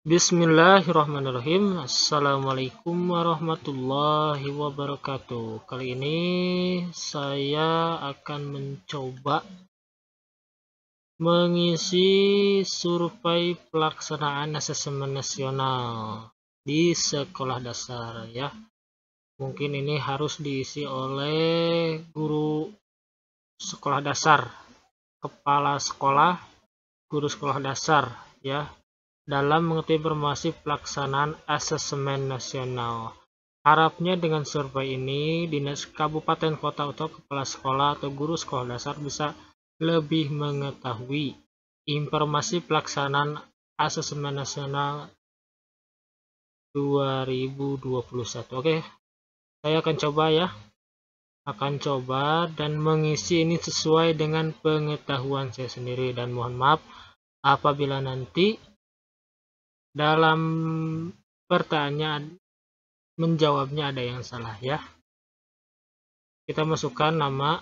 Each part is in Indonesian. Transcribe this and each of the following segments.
Bismillahirrahmanirrahim. Assalamualaikum warahmatullahi wabarakatuh. Kali ini saya akan mencoba mengisi survei pelaksanaan asesmen nasional di sekolah dasar ya. Mungkin ini harus diisi oleh guru sekolah dasar, kepala sekolah, guru sekolah dasar ya, dalam mengerti informasi pelaksanaan asesmen nasional. Harapnya dengan survei ini, dinas kabupaten kota atau kepala sekolah atau guru sekolah dasar bisa lebih mengetahui informasi pelaksanaan asesmen nasional 2021. Oke, saya akan coba ya. Akan coba dan mengisi ini sesuai dengan pengetahuan saya sendiri, dan mohon maaf apabila nanti dalam pertanyaan menjawabnya ada yang salah ya. Kita masukkan nama,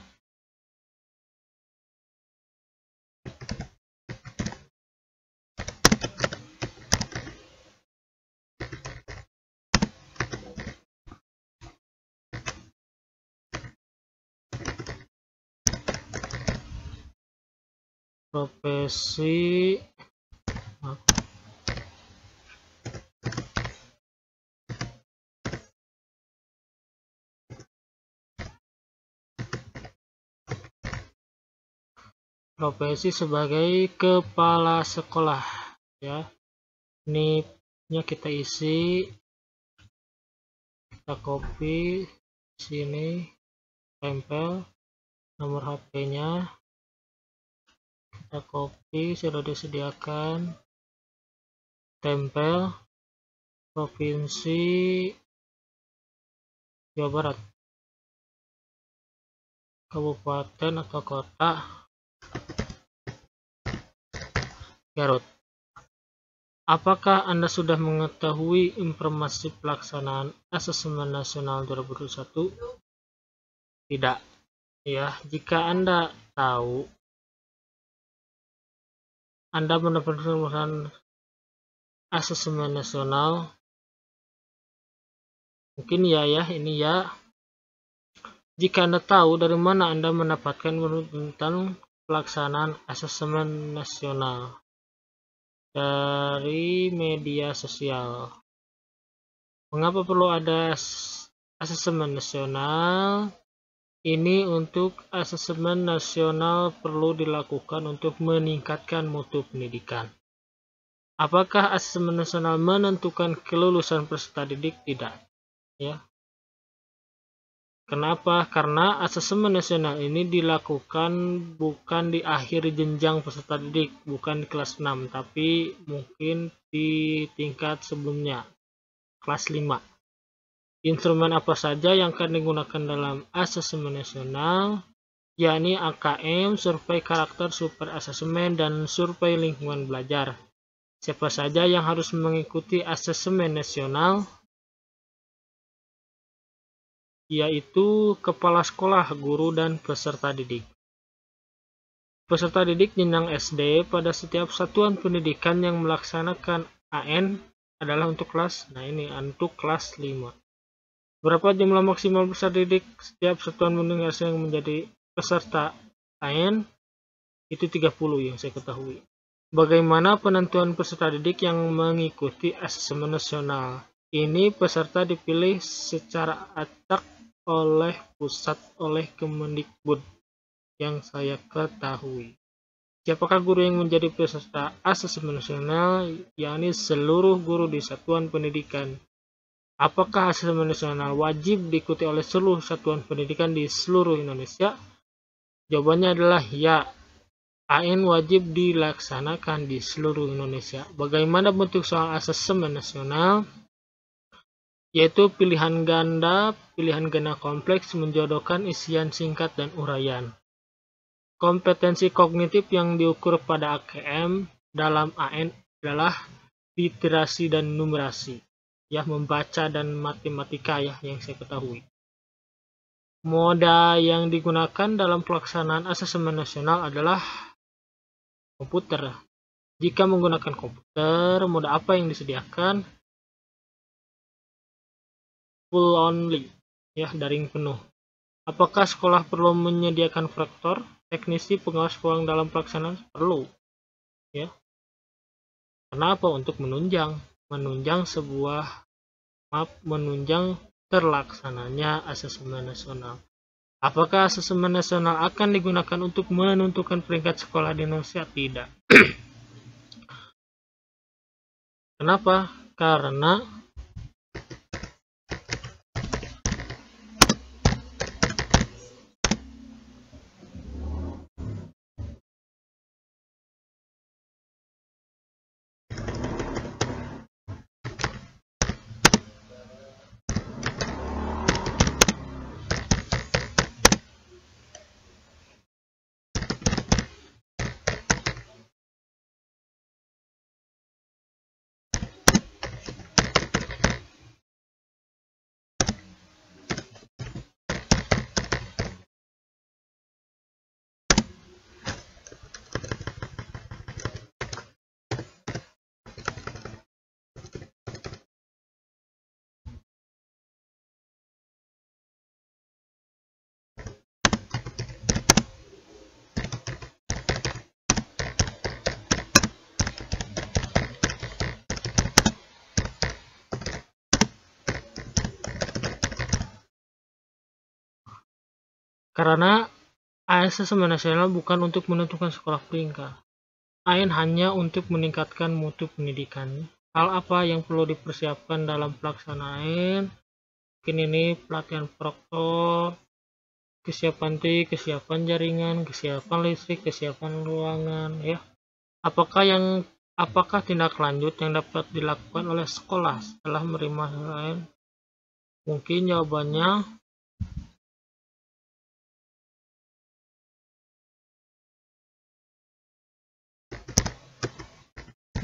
profesi, profesi sebagai kepala sekolah ya. NIP-nya kita isi, kita copy sini, tempel nomor HP-nya, kita copy, sudah disediakan, tempel provinsi Jawa Barat, kabupaten atau kota Garut. Apakah Anda sudah mengetahui informasi pelaksanaan asesmen nasional 2021? Tidak. Ya, jika Anda tahu, Anda mendapatkan asesmen nasional, mungkin ya ini ya. Jika Anda tahu, dari mana Anda mendapatkan tentang pelaksanaan asesmen nasional? Dari media sosial. Mengapa perlu ada asesmen nasional? Ini untuk asesmen nasional perlu dilakukan untuk meningkatkan mutu pendidikan. Apakah asesmen nasional menentukan kelulusan peserta didik? Tidak. Ya. Kenapa? Karena asesmen nasional ini dilakukan bukan di akhir jenjang peserta didik, bukan di kelas 6, tapi mungkin di tingkat sebelumnya, kelas 5. Instrumen apa saja yang akan digunakan dalam asesmen nasional? Yakni AKM, survei karakter super asesmen, dan survei lingkungan belajar. Siapa saja yang harus mengikuti asesmen nasional? Yaitu kepala sekolah, guru, dan peserta didik. Peserta didik jenjang SD pada setiap satuan pendidikan yang melaksanakan AN adalah untuk kelas, untuk kelas 5. Berapa jumlah maksimal peserta didik setiap satuan pendidikan yang menjadi peserta AN? Itu 30 yang saya ketahui. Bagaimana penentuan peserta didik yang mengikuti asesmen nasional? Ini peserta dipilih secara acak oleh pusat, oleh Kemendikbud yang saya ketahui. Siapakah guru yang menjadi peserta asesmen nasional? Yakni seluruh guru di satuan pendidikan. Apakah asesmen nasional wajib diikuti oleh seluruh satuan pendidikan di seluruh Indonesia? Jawabannya adalah ya. AN wajib dilaksanakan di seluruh Indonesia. Bagaimana bentuk soal asesmen nasional? Yaitu pilihan ganda kompleks menjodohkan isian singkat dan uraian. Kompetensi kognitif yang diukur pada AKM dalam AN adalah literasi dan numerasi, ya, membaca dan matematika ya, yang saya ketahui. Moda yang digunakan dalam pelaksanaan asesmen nasional adalah komputer. Jika menggunakan komputer, moda apa yang disediakan? Full only, ya, daring penuh. Apakah sekolah perlu menyediakan rektor, teknisi, pengawas keuangan dalam pelaksanaan? Perlu, ya. Kenapa? Untuk menunjang terlaksananya asesmen nasional. Apakah asesmen nasional akan digunakan untuk menentukan peringkat sekolah di Indonesia? Tidak. Kenapa? Karena asesmen nasional bukan untuk menentukan sekolah peringkat. AN hanya untuk meningkatkan mutu pendidikan. Hal apa yang perlu dipersiapkan dalam pelaksanaan? Mungkin ini pelatihan proktor, kesiapan TIK, kesiapan jaringan, kesiapan listrik, kesiapan ruangan, ya. Apakah tindak lanjut yang dapat dilakukan oleh sekolah setelah menerima AN? Mungkin jawabannya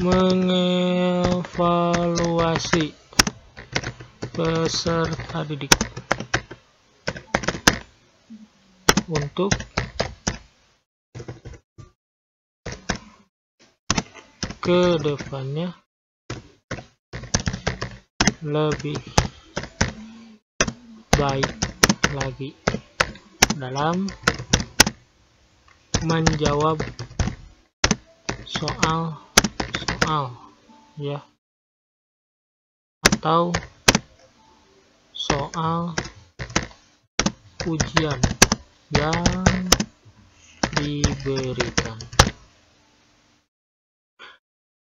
mengevaluasi peserta didik untuk kedepannya lebih baik lagi dalam menjawab soal ya, atau soal ujian yang diberikan.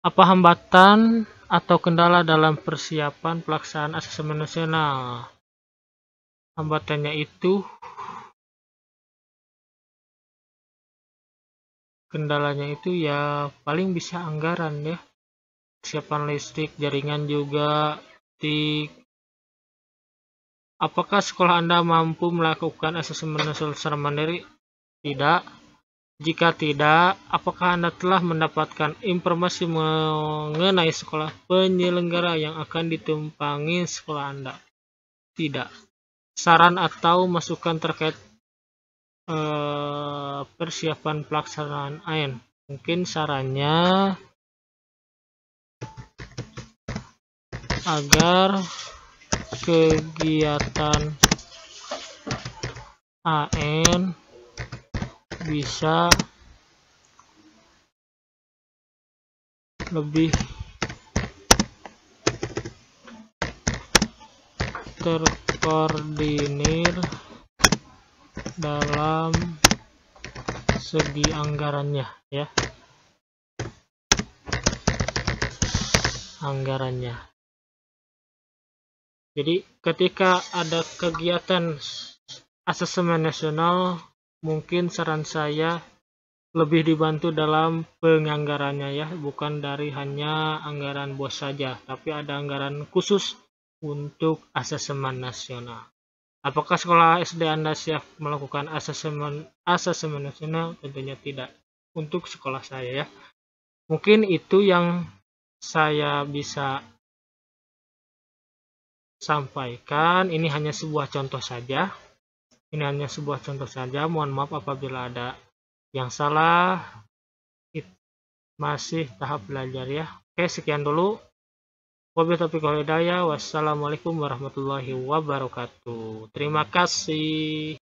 Apa hambatan atau kendala dalam persiapan pelaksanaan asesmen nasional? Hambatannya itu, kendalanya itu ya paling bisa anggaran, ya. Kesiapan listrik, jaringan juga, TIK. Apakah sekolah Anda mampu melakukan asesmen nasional secara mandiri? Tidak. Jika tidak, apakah Anda telah mendapatkan informasi mengenai sekolah penyelenggara yang akan ditumpangi sekolah Anda? Tidak. Saran atau masukan terkait persiapan pelaksanaan AN? Mungkin sarannya agar kegiatan AN bisa lebih terkoordinir dalam segi anggarannya, ya. Jadi ketika ada kegiatan asesmen nasional, mungkin saran saya lebih dibantu dalam penganggarannya, ya, bukan dari hanya anggaran BOS saja, tapi ada anggaran khusus untuk asesmen nasional. Apakah sekolah SD Anda siap melakukan asesmen nasional? Tentunya tidak untuk sekolah saya, ya. Mungkin itu yang saya bisa sampaikan. Ini hanya sebuah contoh saja. Mohon maaf apabila ada yang salah. masih tahap belajar ya. Oke, sekian dulu. Wabillahi taufiq wal hidayah. Wassalamualaikum warahmatullahi wabarakatuh. Terima kasih.